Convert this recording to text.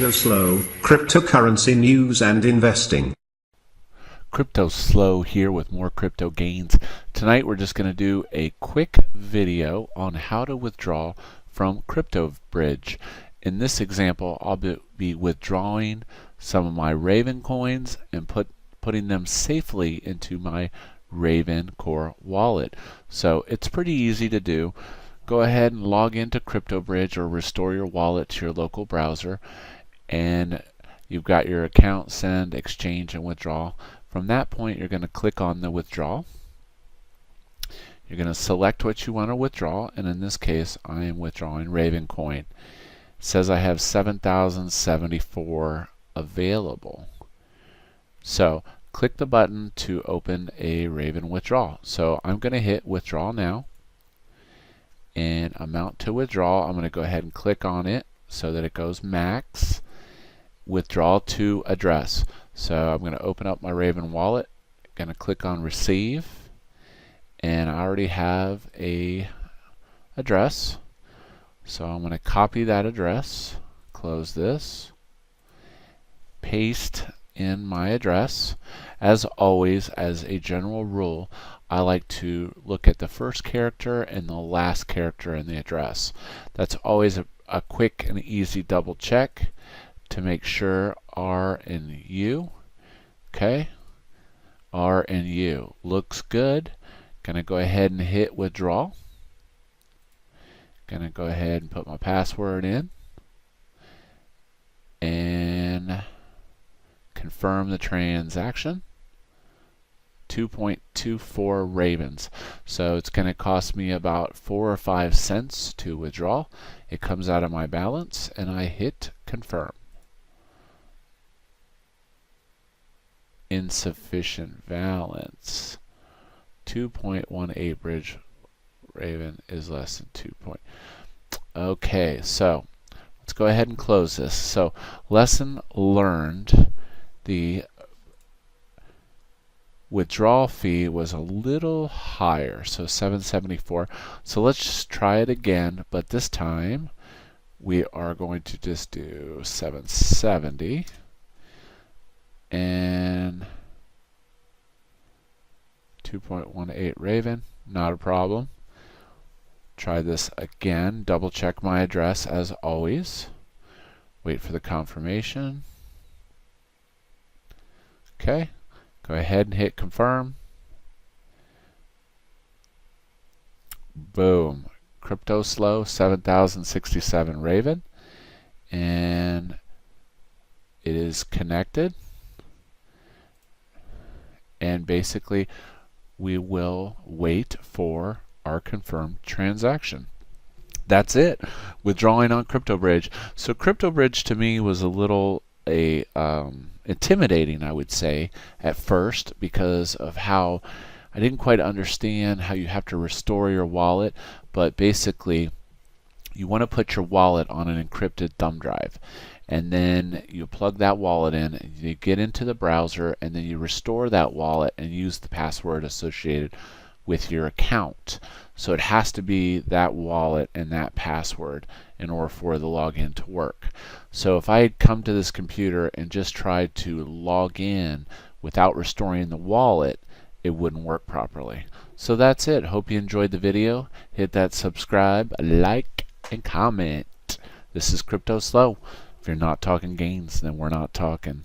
CryptoSLO, cryptocurrency news and investing. CryptoSLO here with more crypto gains. Tonight we're just going to do a quick video on how to withdraw from CryptoBridge. In this example, I'll be withdrawing some of my Raven coins and putting them safely into my Raven Core wallet. So it's pretty easy to do. Go ahead and log into CryptoBridge or restore your wallet to your local browser, and you've got your account, send, exchange, and withdraw. From that point, you're going to click on the withdrawal. You're going to select what you want to withdraw, and in this case, I am withdrawing Raven coin. It says I have 7,074 available. So click the button to open a Raven withdrawal. So I'm going to hit withdraw now. And amount to withdraw, I'm going to go ahead and click on it so that it goes max. Withdraw to address. So I'm going to open up my Raven wallet, going to click on receive, and I already have a address. So I'm going to copy that address, close this, paste in my address. As always, as a general rule, I like to look at the first character and the last character in the address. That's always a quick and easy double check to make sure R and U. Okay, R and U looks good. Gonna go ahead and hit withdraw. Gonna go ahead and put my password in and confirm the transaction. 2.24 Ravens. So it's going to cost me about 4 or 5 cents to withdraw. It comes out of my balance and I hit confirm. Insufficient balance. 2.18 bridge Raven is less than 2. Okay, so let's go ahead and close this. So lesson learned, the withdrawal fee was a little higher, so $7.74. So let's just try it again, but this time we are going to just do $7.70 and 2.18 Raven, not a problem. Try this again, double check my address as always. Wait for the confirmation. Okay. Go ahead and hit confirm. Boom. CryptoSLO 7,067 Raven. And it is connected. And basically, we will wait for our confirmed transaction. That's it. Withdrawing on CryptoBridge. So CryptoBridge to me was a little intimidating, I would say, at first, because of how I didn't quite understand how you have to restore your wallet. But basically, you want to put your wallet on an encrypted thumb drive, and then you plug that wallet in, and you get into the browser, and then you restore that wallet and use the password associated with your account. So it has to be that wallet and that password in order for the login to work. So if I had come to this computer and just tried to log in without restoring the wallet, it wouldn't work properly. So that's it. Hope you enjoyed the video. Hit that subscribe, like, and comment. This is CryptoSLO. If you're not talking gains, then we're not talking.